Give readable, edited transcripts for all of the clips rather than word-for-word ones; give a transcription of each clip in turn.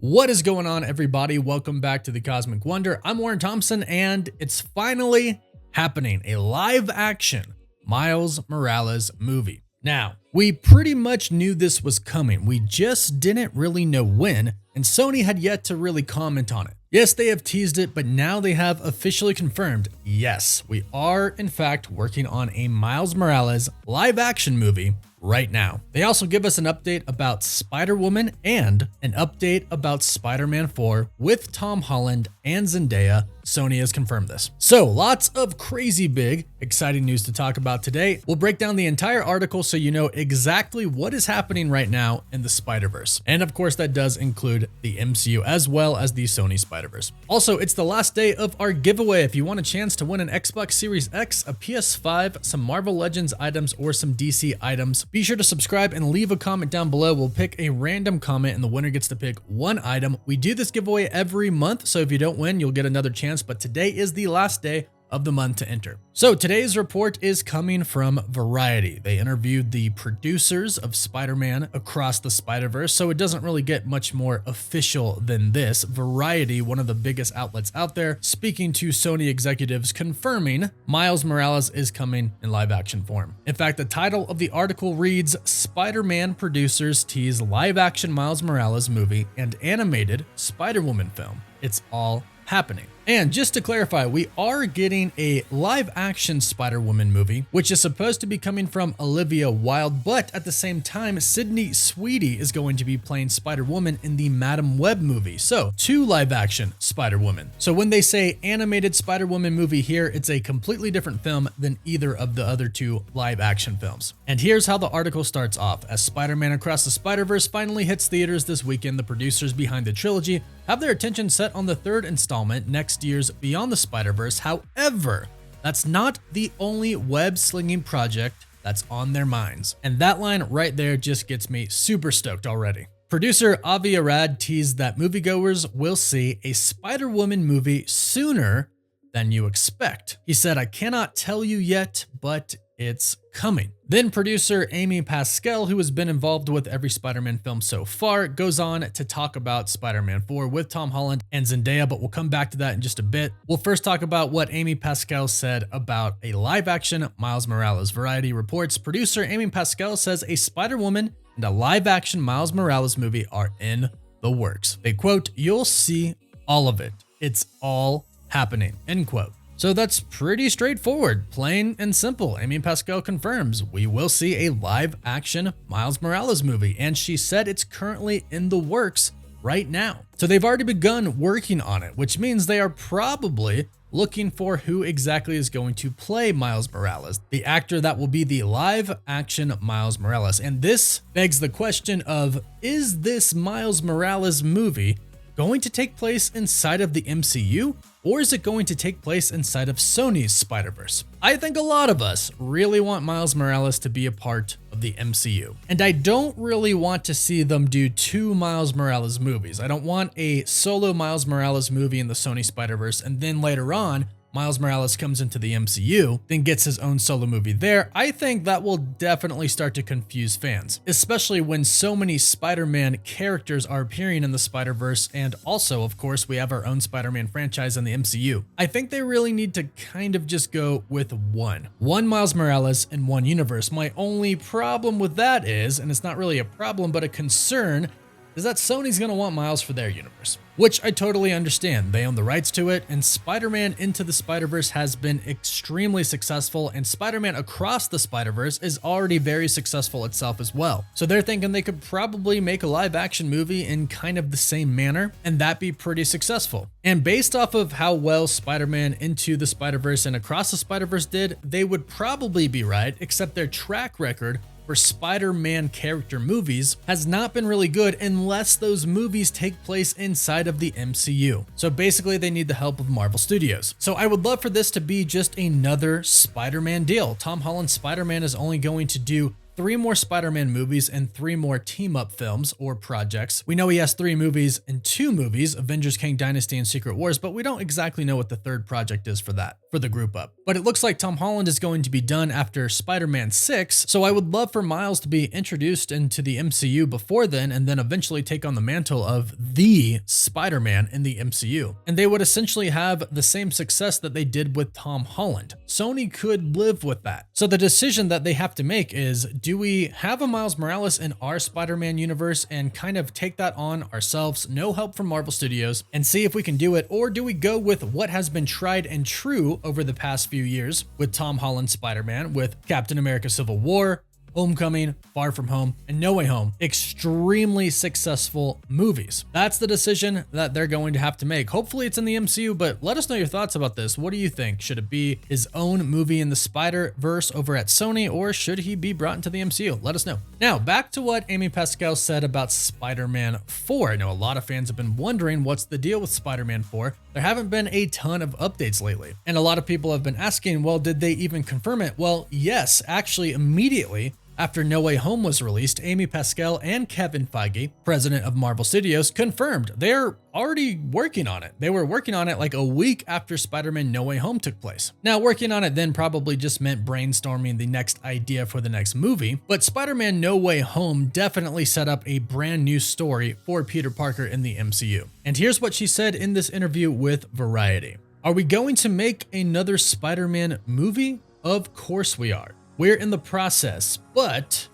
What is going on, everybody? Welcome back to the Cosmic Wonder. I'm Warren Thompson, and it's finally happening, a live-action Miles Morales movie. Now, we pretty much knew this was coming. We just didn't really know when, and Sony had yet to really comment on it. Yes, they have teased it, but now they have officially confirmed, yes, we are in fact working on a Miles Morales live-action movie right now. They also give us an update about Spider-Woman and an update about Spider-Man 4 with Tom Holland and Zendeya. Sony has confirmed this. So lots of crazy big, exciting news to talk about today. We'll break down the entire article so you know exactly what is happening right now in the Spider-Verse. And of course, that does include the MCU as well as the Sony Spider-Verse. Also, it's the last day of our giveaway. If you want a chance to win an Xbox Series X, a PS5, some Marvel Legends items, or some DC items, be sure to subscribe and leave a comment down below. We'll pick a random comment and the winner gets to pick one item. We do this giveaway every month, so if you don't win, you'll get another chance, but today is the last day of the month to enter. So today's report is coming from Variety. They interviewed the producers of Spider-Man Across the Spider-Verse, so it doesn't really get much more official than this. Variety, one of the biggest outlets out there, speaking to Sony executives confirming Miles Morales is coming in live action form. In fact, the title of the article reads, Spider-Man producers tease live action Miles Morales movie and animated Spider-Woman film. It's all happening. And just to clarify, we are getting a live-action Spider-Woman movie, which is supposed to be coming from Olivia Wilde, but at the same time, Sydney Sweeney is going to be playing Spider-Woman in the Madam Web movie. So, two live-action Spider-Woman. So when they say animated Spider-Woman movie here, it's a completely different film than either of the other two live-action films. And here's how the article starts off. As Spider-Man Across the Spider-Verse finally hits theaters this weekend, the producers behind the trilogy have their attention set on the third installment next year's Beyond the Spider-Verse. However, that's not the only web-slinging project that's on their minds. And that line right there just gets me super stoked already. Producer Avi Arad teased that moviegoers will see a Spider-Woman movie sooner than you expect. He said, I cannot tell you yet, but it's coming. Then producer Amy Pascal, who has been involved with every Spider-Man film so far, goes on to talk about Spider-Man 4 with Tom Holland and Zendaya, but we'll come back to that in just a bit. We'll first talk about what Amy Pascal said about a live-action Miles Morales. Variety reports producer Amy Pascal says a Spider-Woman and a live-action Miles Morales movie are in the works. They quote, "You'll see all of it. It's all happening," end quote. So that's pretty straightforward, plain and simple. Amy Pascal confirms we will see a live-action Miles Morales movie, and she said it's currently in the works right now. So they've already begun working on it, which means they are probably looking for who exactly is going to play Miles Morales, the actor that will be the live-action Miles Morales. And this begs the question of, is this Miles Morales movie going to take place inside of the MCU, or is it going to take place inside of Sony's Spider-Verse? I think a lot of us really want Miles Morales to be a part of the MCU. And I don't really want to see them do two Miles Morales movies. I don't want a solo Miles Morales movie in the Sony Spider-Verse, and then later on, Miles Morales comes into the MCU, then gets his own solo movie there. I think that will definitely start to confuse fans, especially when so many Spider-Man characters are appearing in the Spider-Verse, and also, of course, we have our own Spider-Man franchise in the MCU. I think they really need to kind of just go with one Miles Morales in one universe. My only problem with that is, and it's not really a problem, but a concern, is that Sony's gonna want Miles for their universe, which I totally understand. They own the rights to it, and Spider-Man Into the Spider-Verse has been extremely successful, and Spider-Man Across the Spider-Verse is already very successful itself as well. So they're thinking they could probably make a live-action movie in kind of the same manner, and that be pretty successful. And based off of how well Spider-Man Into the Spider-Verse and Across the Spider-Verse did, they would probably be right, except their track record for Spider-Man character movies has not been really good unless those movies take place inside of the MCU. So basically they need the help of Marvel Studios. So I would love for this to be just another Spider-Man deal. Tom Holland's Spider-Man is only going to do 3 more Spider-Man movies and 3 more team-up films or projects. We know he has 3 movies and 2 movies, Avengers Kang Dynasty and Secret Wars, but we don't exactly know what the 3rd project is for the group up. But it looks like Tom Holland is going to be done after Spider-Man 6, so I would love for Miles to be introduced into the MCU before then and then eventually take on the mantle of the Spider-Man in the MCU. And they would essentially have the same success that they did with Tom Holland. Sony could live with that. So the decision that they have to make is, do we have a Miles Morales in our Spider-Man universe and kind of take that on ourselves, no help from Marvel Studios, and see if we can do it, or do we go with what has been tried and true over the past few years with Tom Holland Spider-Man, with Captain America Civil War, Homecoming, Far From Home, and No Way Home, extremely successful movies. That's the decision that they're going to have to make. Hopefully it's in the MCU, but let us know your thoughts about this. What do you think? Should it be his own movie in the Spider-Verse over at Sony, or should he be brought into the MCU? Let us know. Now, back to what Amy Pascal said about Spider-Man 4. I know a lot of fans have been wondering what's the deal with Spider-Man 4. There haven't been a ton of updates lately. And a lot of people have been asking, well, did they even confirm it? Well, yes, actually immediately after No Way Home was released, Amy Pascal and Kevin Feige, president of Marvel Studios, confirmed they're already working on it. They were working on it like a week after Spider-Man No Way Home took place. Now, working on it then probably just meant brainstorming the next idea for the next movie, but Spider-Man No Way Home definitely set up a brand new story for Peter Parker in the MCU. And here's what she said in this interview with Variety. Are we going to make another Spider-Man movie? Of course we are. We're in the process, but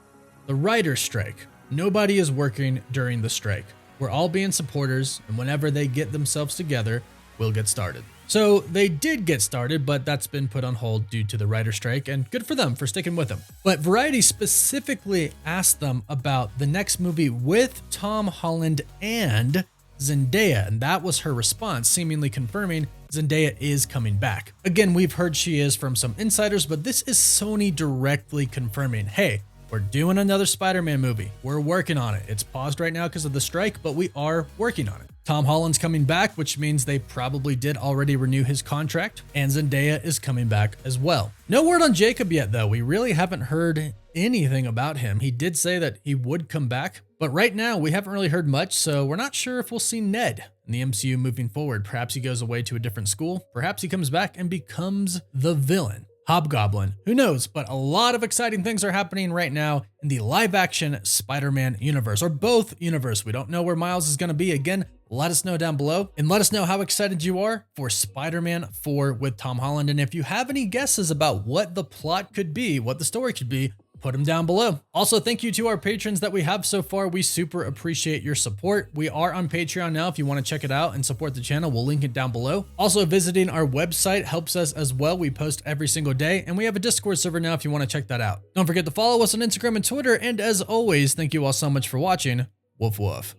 the writer's strike. Nobody is working during the strike. We're all being supporters, and whenever they get themselves together, we'll get started. So they did get started, but that's been put on hold due to the writer's strike, and good for them for sticking with them. But Variety specifically asked them about the next movie with Tom Holland and Zendaya, and that was her response, seemingly confirming Zendaya is coming back. Again, we've heard she is from some insiders, but this is Sony directly confirming, hey, we're doing another Spider-Man movie. We're working on it. It's paused right now because of the strike, but we are working on it. Tom Holland's coming back, which means they probably did already renew his contract, and Zendaya is coming back as well. No word on Jacob yet, though. We really haven't heard anything about him. He did say that he would come back, but right now we haven't really heard much, so we're not sure if we'll see Ned in the MCU moving forward. Perhaps he goes away to a different school. Perhaps he comes back and becomes the villain. Hobgoblin, who knows, but a lot of exciting things are happening right now in the live-action Spider-Man universe, or both universe. We don't know where Miles is going to be. Again, let us know down below, and let us know how excited you are for Spider-Man 4 with Tom Holland. And if you have any guesses about what the plot could be, what the story could be, put them down below. Also, thank you to our patrons that we have so far. We super appreciate your support. We are on Patreon now. If you want to check it out and support the channel, we'll link it down below. Also, visiting our website helps us as well. We post every single day, and we have a Discord server now if you want to check that out. Don't forget to follow us on Instagram and Twitter. And as always, thank you all so much for watching. Woof woof.